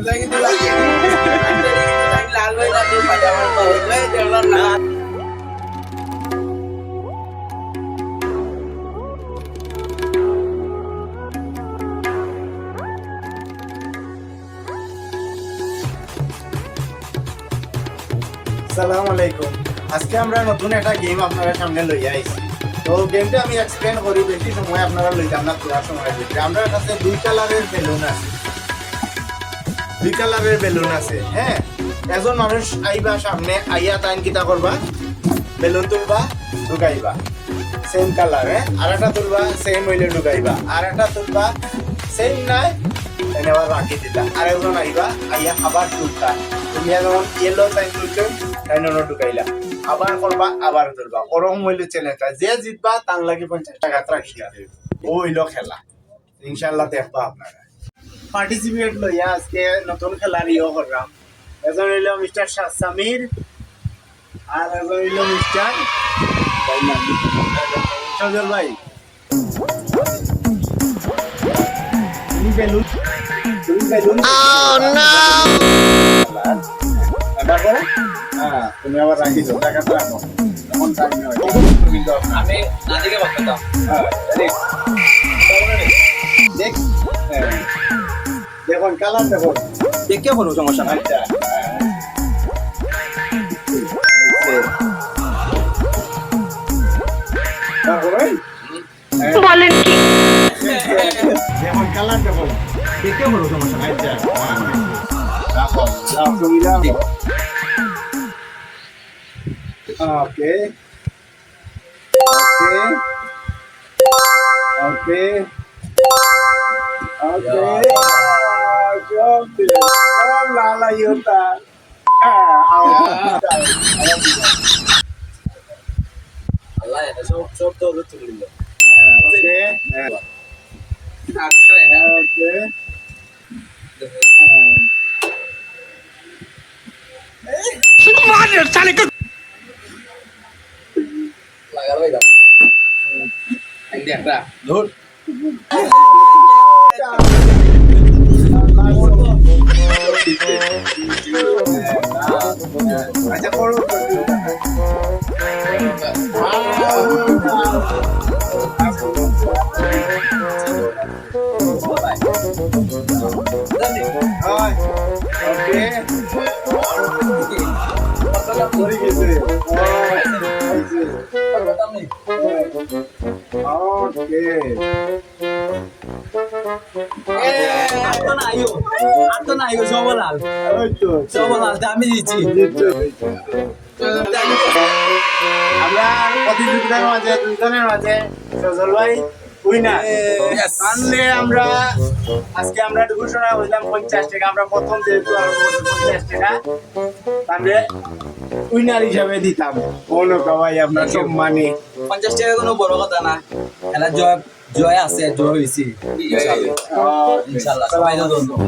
আসসালামু আলাইকুম। আজকে আমরা নতুন একটা গেম আপনাদের সামনে লইয়া আইছি। তো গেমটা আমি এক্সপ্লেন করি, বেশি সময় আপনারা লইতাম না, পুরা সময় দিচ্ছি। আমরা কাছে দুই কালারের বেলুন আছে, হ্যাঁ। এজন মানুষ আইবা সামনে, আইয়া টাইম কিতা করবা, বেলুন তুলবা, ঢুকাইবা সেম কালার, হ্যাঁ। আর একটা তুলবা, সেম হইলে ঢুকাইবা। আর একটা তুলবা, সেম নাই, আবার রাখি দিলা। আর একজন আইবা, আইয়া আবার তুলতা। তুমি যখন ইয়েলো টাইম তুলছো, টাইম ঢুকাইলা, আবার করবা, আবার তুলবা। ওরকম হইলে চ্যালেঞ্জটা, যে জিতবা তার লাগে 50 টাকা রাখি দিবে। ও হইলো খেলা। ইনশাআল্লাহ দেখবা আপনারা। পার্টিসিপেট লইয়া আজকে নতুন খেলার করলাম। এজন হইলো মিস্টার সামির, আর এজন হইলো মিস্টার সজল ভাই। তুমি বেলুন তুমি আবার রাখি দাও, টাকাটা রাখো। এমন টাইম নয়, কিন্তু আমি না দিকে বাঁচতাম। দেখুন কালার, দেখুন দেখে কোনো সমস্যা নাই। আচ্ছা, বলেন কি? দেখুন কালার, দেখুন দেখে কোনো সমস্যা নাই। আচ্ছা, রাখো, তুমি রাখো। ওকে ওকে ওকে ওকে, সব লাল আইতা। আল্লাহ এটা সব তো হলো তুলে দিল। ওকে ওকে লাগার ভাই দাও। আইডিয়া একটা ধর। আচ্ছা করো। আমি দিচ্ছি। আমরা প্রতিযোগিতার মাঝে দুজনের মাঝে সজল ভাই উইনার। তাহলে আমরা আজকে আমরা ঘোষণা হইলাম 50 টাকা। আমরা প্রথম যেহেতু 50 টাকা তাহলে উইনার হিসাবে দিতাম। কোনো ভাই আপনার সম্মানে 50 টাকা কোনো বড় কথা না। খেলা জয় আছে, জয় হয়েছি ইনশাল্লাহ। সবাই ধন্যবাদ।